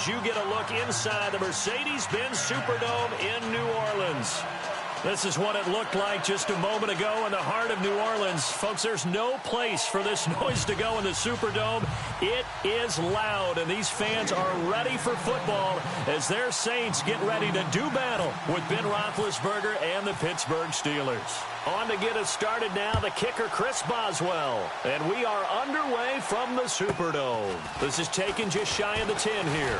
as you get a look inside the Mercedes-Benz Superdome in New Orleans. This is what it looked like just a moment ago in the heart of New Orleans. Folks, there's no place for this noise to go in the Superdome. It is loud, and these fans are ready for football as their Saints get ready to do battle with Ben Roethlisberger and the Pittsburgh Steelers. On to get us started now, the kicker, Chris Boswell. And we are underway from the Superdome. This is taken just shy of the 10 here.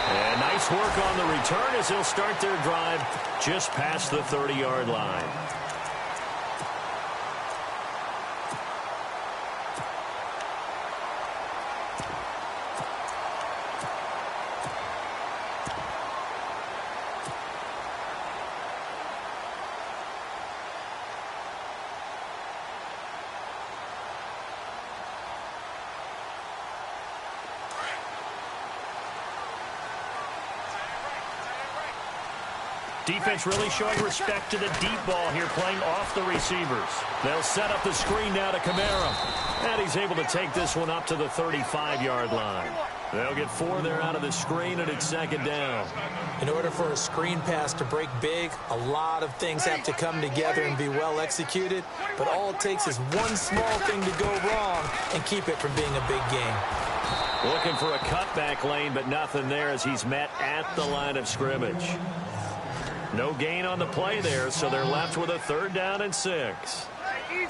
And nice work on the return as they'll start their drive just past the 30-yard line. Defense really showing respect to the deep ball here, playing off the receivers. They'll set up the screen now to Kamara. And he's able to take this one up to the 35-yard line. They'll get 4 there out of the screen, and it's second down. In order for a screen pass to break big, a lot of things have to come together and be well executed. But all it takes is one small thing to go wrong and keep it from being a big game. Looking for a cutback lane, but nothing there as he's met at the line of scrimmage. No gain on the play there, so they're left with a 3rd down and 6. Easy.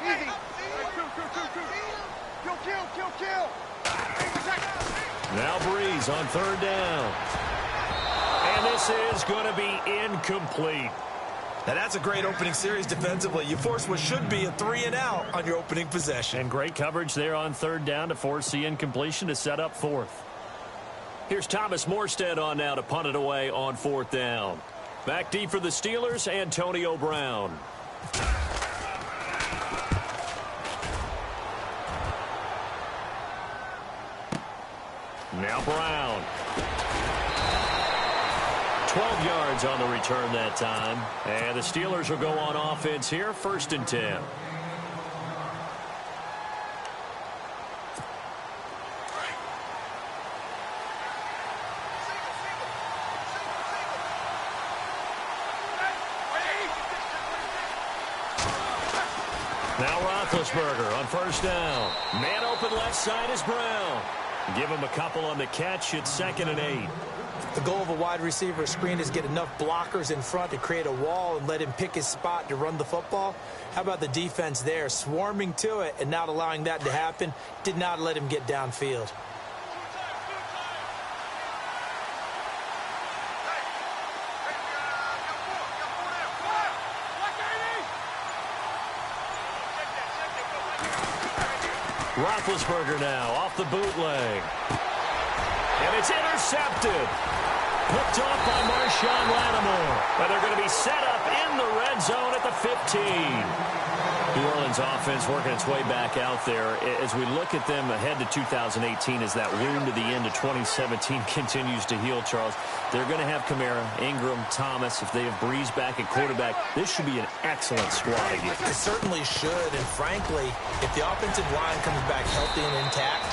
Easy. Kill. Now Breeze on 3rd down. And this is going to be incomplete. Now that's a great opening series defensively. You force what should be a 3-and-out on your opening possession. And great coverage there on 3rd down to force the incompletion to set up 4th. Here's Thomas Morstead on now to punt it away on 4th down. Back deep for the Steelers, Antonio Brown. Now Brown. 12 yards on the return that time. And the Steelers will go on offense here, 1st and 10. Now Roethlisberger on 1st down. Man open left side is Brown. Give him a couple on the catch. It's 2nd and 8. The goal of a wide receiver screen is get enough blockers in front to create a wall and let him pick his spot to run the football. How about the defense there, swarming to it and not allowing that to happen? Did not let him get downfield. Roethlisberger now off the bootleg. And it's intercepted. Picked off by Marshawn Lattimore. But they're going to be set up in the red zone at the 15. New Orleans offense working its way back out there. As we look at them ahead to 2018, as that wound to the end of 2017 continues to heal, Charles, they're going to have Kamara, Ingram, Thomas. If they have Breeze back at quarterback, this should be an excellent squad again. It certainly should, and frankly, if the offensive line comes back healthy and intact,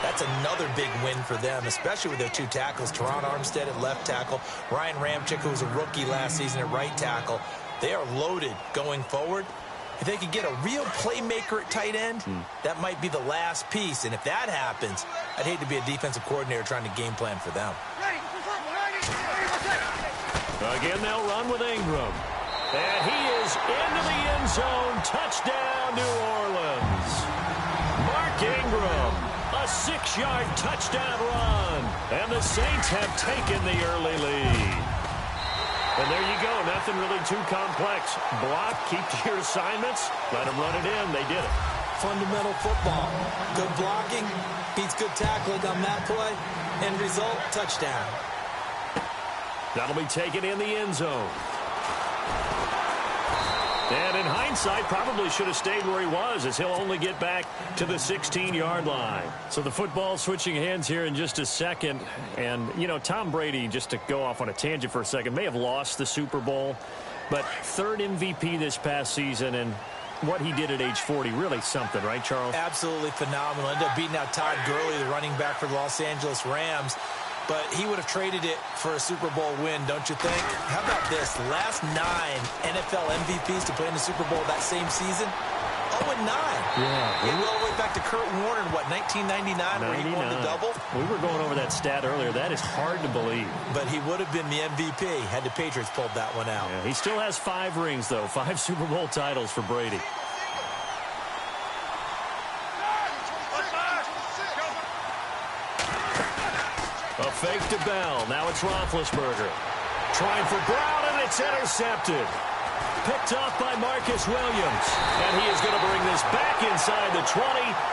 that's another big win for them, especially with their 2 tackles, Teron Armstead at left tackle, Ryan Ramczyk, who was a rookie last season at right tackle. They are loaded going forward. If they could get a real playmaker at tight end, that might be the last piece. And if that happens, I'd hate to be a defensive coordinator trying to game plan for them. Again, they'll run with Ingram. And he is into the end zone. Touchdown, New Orleans. Mark Ingram, a 6-yard touchdown run. And the Saints have taken the early lead. And there you go. Nothing really too complex. Block, keep to your assignments, let them run it in. They did it. Fundamental football. Good blocking beats good tackling on that play. End result, touchdown. That'll be taken in the end zone. And in hindsight, probably should have stayed where he was, as he'll only get back to the 16-yard line. So the football switching hands here in just a second. And, you know, Tom Brady, just to go off on a tangent for a second, may have lost the Super Bowl, but 3rd MVP this past season. And what he did at age 40, really something, right, Charles? Absolutely phenomenal. Ended up beating out Todd Gurley, the running back for the Los Angeles Rams. But he would have traded it for a Super Bowl win, don't you think? How about this? The last 9 NFL MVPs to play in the Super Bowl that same season, 0-9. Yeah. He went all the way back to Kurt Warner in, what, 1999, where he won the double? We were going over that stat earlier. That is hard to believe. But he would have been the MVP had the Patriots pulled that one out. Yeah, he still has 5 rings, though. 5 Super Bowl titles for Brady. A fake to Bell. Now it's Roethlisberger. Trying for Brown, and it's intercepted. Picked off by Marcus Williams. And he is going to bring this back inside the 20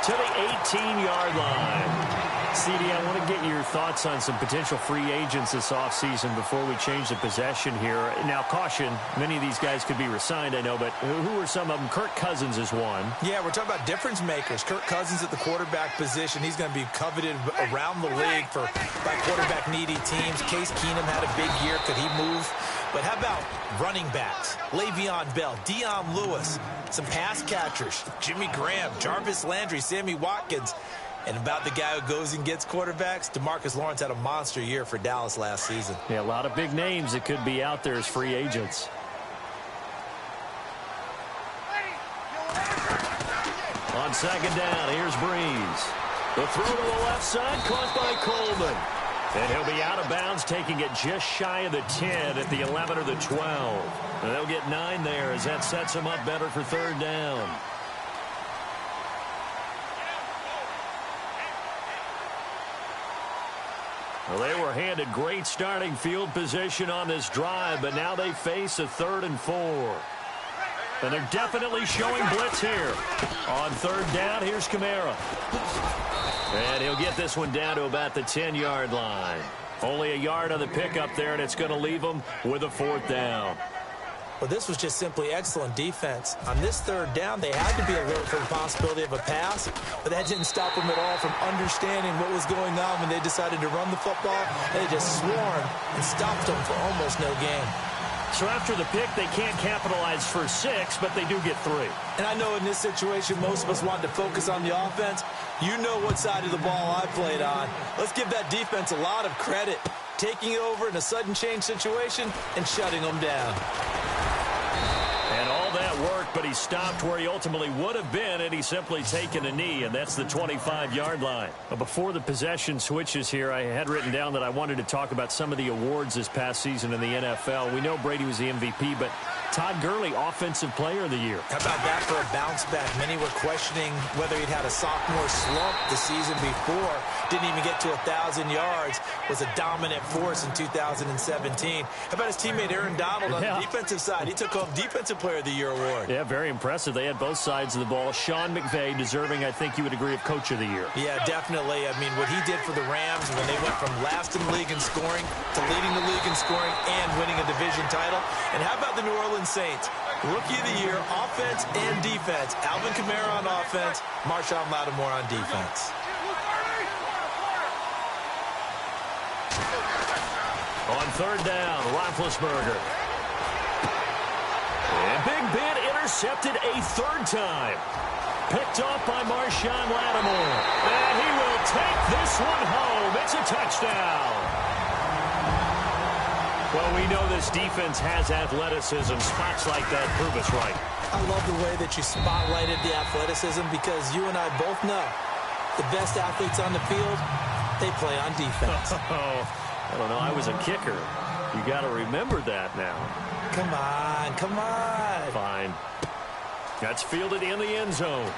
to the 18-yard line. CD, I want to get your thoughts on some potential free agents this offseason before we change the possession here. Now, caution, many of these guys could be re-signed, I know, but who are some of them? Kirk Cousins is one. Yeah, we're talking about difference makers. Kirk Cousins at the quarterback position. He's going to be coveted around the league by quarterback-needy teams. Case Keenum had a big year. Could he move? But how about running backs? Le'Veon Bell, Dion Lewis, some pass catchers, Jimmy Graham, Jarvis Landry, Sammy Watkins. And about the guy who goes and gets quarterbacks, DeMarcus Lawrence had a monster year for Dallas last season. Yeah, a lot of big names that could be out there as free agents. On second down, here's Breeze. The throw to the left side, caught by Coleman. And he'll be out of bounds, taking it just shy of the 10 at the 11 or the 12. And they'll get 9 there as that sets him up better for third down. Well, they were handed great starting field position on this drive, but now they face a 3rd and 4. And they're definitely showing blitz here. On third down, here's Kamara. And he'll get this one down to about the 10-yard line. Only a yard on the pickup there, and it's going to leave them with a 4th down. Well, this was just simply excellent defense. On this third down, they had to be alert for the possibility of a pass, but that didn't stop them at all from understanding what was going on when they decided to run the football. They just swarmed and stopped them for almost no gain. So after the pick, they can't capitalize for 6, but they do get 3. And I know in this situation, most of us wanted to focus on the offense. You know what side of the ball I played on. Let's give that defense a lot of credit, taking it over in a sudden change situation and shutting them down. And all that work, but he stopped where he ultimately would have been, and he's simply taken a knee, and that's the 25-yard line. But before the possession switches here, I had written down that I wanted to talk about some of the awards this past season in the NFL. We know Brady was the MVP, but Todd Gurley, Offensive Player of the Year. How about that for a bounce back? Many were questioning whether he'd had a sophomore slump the season before. Didn't even get to 1,000 yards. Was a dominant force in 2017. How about his teammate Aaron Donald on the defensive side? He took home Defensive Player of the Year award. Yeah, very impressive. They had both sides of the ball. Sean McVay deserving, I think you would agree, of Coach of the Year. Yeah, definitely. I mean, what he did for the Rams when they went from last in the league in scoring to leading the league in scoring and winning a division title. And how about the New Orleans Saints? Rookie of the Year, offense and defense. Alvin Kamara on offense, Marshawn Lattimore on defense. On third down, Roethlisberger. And Big Ben intercepted a 3rd time. Picked off by Marshawn Lattimore. And he will take this one home. It's a touchdown. Well, we know this defense has athleticism. Spots like that prove us right. I love the way that you spotlighted the athleticism because you and I both know the best athletes on the field, they play on defense. I don't know. I was a kicker. You got to remember that now. Come on, come on. Fine. That's fielded in the end zone.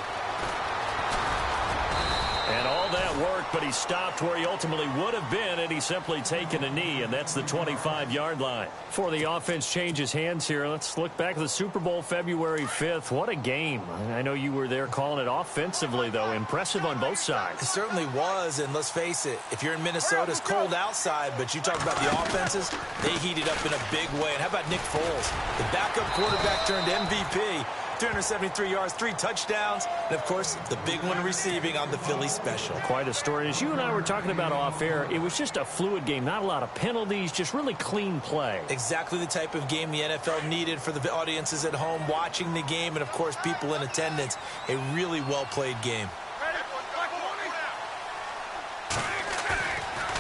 And all that work, but he stopped where he ultimately would have been, and he's simply taken a knee, and that's the 25-yard line. Before the offense changes hands here, let's look back at the Super Bowl February 5th. What a game. I know you were there calling it offensively, though. Impressive on both sides. It certainly was, and let's face it, if you're in Minnesota, it's cold outside, but you talk about the offenses, they heated up in a big way. And how about Nick Foles? The backup quarterback turned MVP. 373 yards, 3 touchdowns, and, of course, the big one receiving on the Philly special. Quite a story. As you and I were talking about off air, it was just a fluid game. Not a lot of penalties, just really clean play. Exactly the type of game the NFL needed for the audiences at home watching the game and, of course, people in attendance. A really well-played game.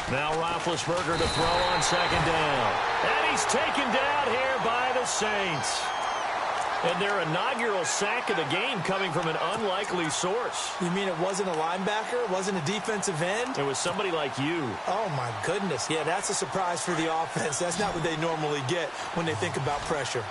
Now Roethlisberger to throw on second down. And he's taken down here by the Saints. And their inaugural sack of the game coming from an unlikely source. You mean it wasn't a linebacker? It wasn't a defensive end? It was somebody like you. Oh, my goodness. Yeah, that's a surprise for the offense. That's not what they normally get when they think about pressure.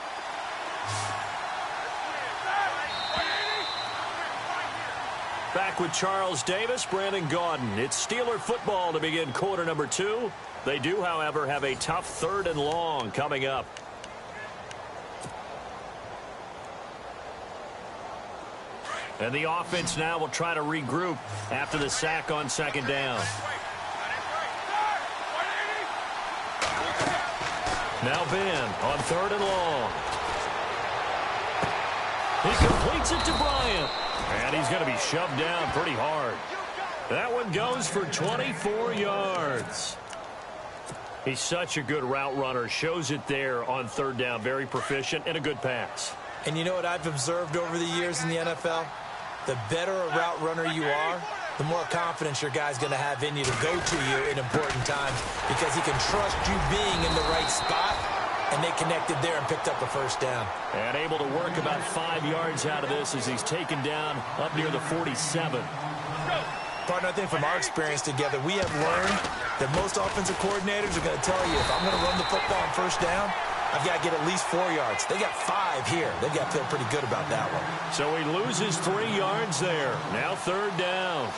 Back with Charles Davis, Brandon Gaudin. It's Steeler football to begin quarter number 2. They do, however, have a tough 3rd and long coming up. And the offense now will try to regroup after the sack on second down. Now Ben on 3rd and long. He completes it to Bryant. And he's going to be shoved down pretty hard. That one goes for 24 yards. He's such a good route runner. Shows it there on 3rd down. Very proficient and a good pass. And you know what I've observed over the years in the NFL? The better a route runner you are, the more confidence your guy's going to have in you to go to you in important times because he can trust you being in the right spot. And they connected there and picked up the 1st down. And able to work about 5 yards out of this as he's taken down up near the 47. Partner, I think from our experience together, we have learned that most offensive coordinators are going to tell you, if I'm going to run the football on 1st down, I've got to get at least 4 yards. They got 5 here. They've got to feel pretty good about that one. So he loses 3 yards there. Now 3rd down.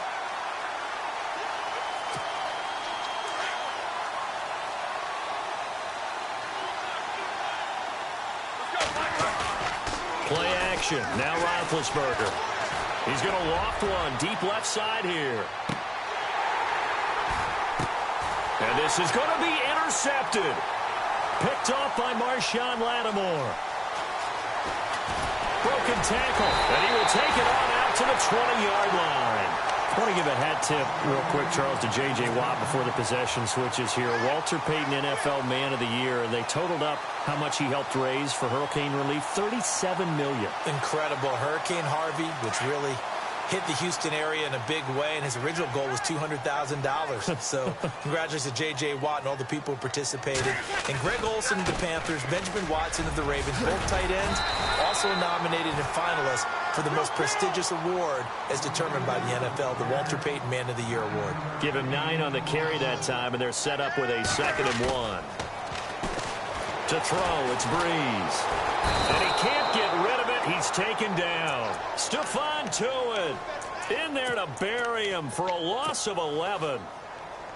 Play action. Now Roethlisberger. He's going to loft one deep left side here. And this is going to be intercepted. Picked off by Marshawn Lattimore. Broken tackle. And he will take it on out to the 20-yard line. I want to give a hat tip real quick, Charles, to J.J. Watt before the possession switches here. Walter Payton, NFL Man of the Year. They totaled up how much he helped raise for hurricane relief, $37 million. Incredible. Hurricane Harvey, which really hit the Houston area in a big way, and his original goal was $200,000. So congratulations to J.J. Watt and all the people who participated. And Greg Olsen of the Panthers, Benjamin Watson of the Ravens, both tight ends, also nominated and finalists for the most prestigious award as determined by the NFL, the Walter Payton Man of the Year Award. Give him 9 on the carry that time, and they're set up with a 2nd and 1. To throw, it's Breeze. And he can't get rid of it. He's taken down. Stephon Tuitt in there to bury him for a loss of 11.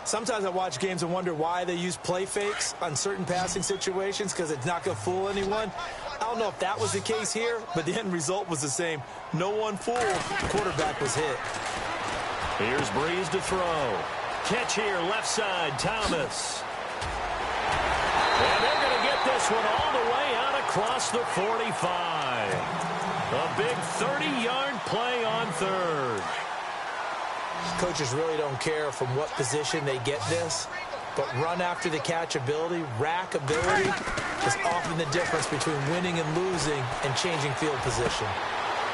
Sometimes I watch games and wonder why they use play fakes on certain passing situations because it's not going to fool anyone. I don't know if that was the case here, but the end result was the same. No one fooled. The quarterback was hit. Here's Breeze to throw. Catch here, left side, Thomas. And they're going to get this one all the way out across the 45. A big 30-yard play on 3rd. Coaches really don't care from what position they get this, but run after the catch ability, rack ability, is often the difference between winning and losing and changing field position.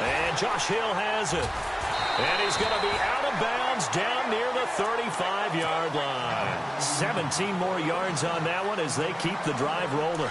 And Josh Hill has it. And he's going to be out of bounds down near the 35-yard line. 17 more yards on that one as they keep the drive rolling.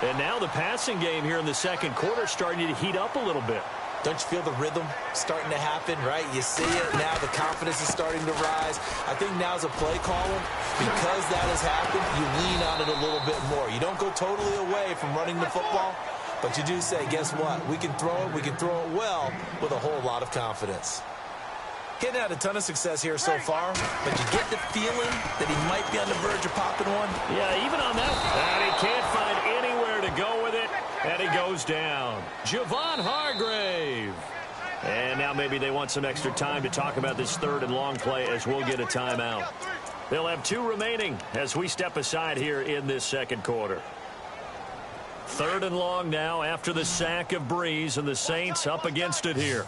And now the passing game here in the 2nd quarter starting to heat up a little bit. Don't you feel the rhythm starting to happen, right? You see it now. The confidence is starting to rise. I think now's a play caller. Because that has happened, you lean on it a little bit more. You don't go totally away from running the football, but you do say, guess what? We can throw it. We can throw it well with a whole lot of confidence. Hitting had a ton of success here so far, but you get the feeling that he might be on the verge of popping one. Yeah, even on that. And he can't find anywhere to go with it. And he goes down. Javon Hargrave. And now maybe they want some extra time to talk about this 3rd and long play as we'll get a timeout. They'll have 2 remaining as we step aside here in this 2nd quarter. 3rd and long now after the sack of Breeze, and the Saints up against it here.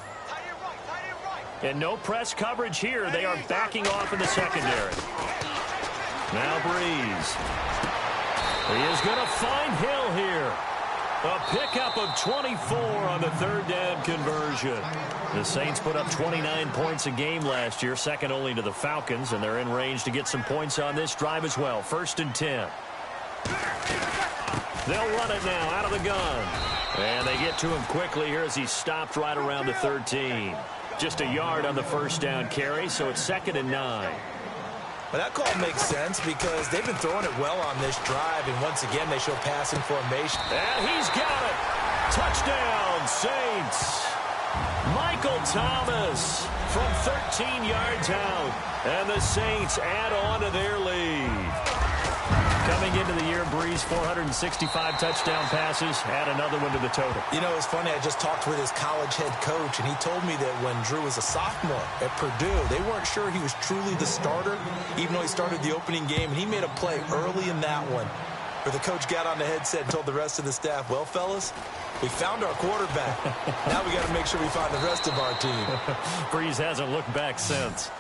And no press coverage here. They are backing off in the secondary. Now Breeze. He is going to find Hill here. A pickup of 24 on the 3rd down conversion. The Saints put up 29 points a game last year, second only to the Falcons, and they're in range to get some points on this drive as well. 1st and 10. They'll run it now out of the gun. And they get to him quickly here as he stopped right around the 13. Just a yard on the 1st down carry, so it's 2nd and 9. Well, that call makes sense because they've been throwing it well on this drive, and once again they show passing formation. And he's got it. Touchdown, Saints. Michael Thomas from 13 yards out, and the Saints add on to their lead. Coming into the year, Breeze, 465 touchdown passes. Add another one to the total. You know, it's funny. I just talked with his college head coach, and he told me that when Drew was a sophomore at Purdue, they weren't sure he was truly the starter, even though he started the opening game. And he made a play early in that one where the coach got on the headset and told the rest of the staff, well, fellas, we found our quarterback. Now we got to make sure we find the rest of our team. Breeze hasn't looked back since.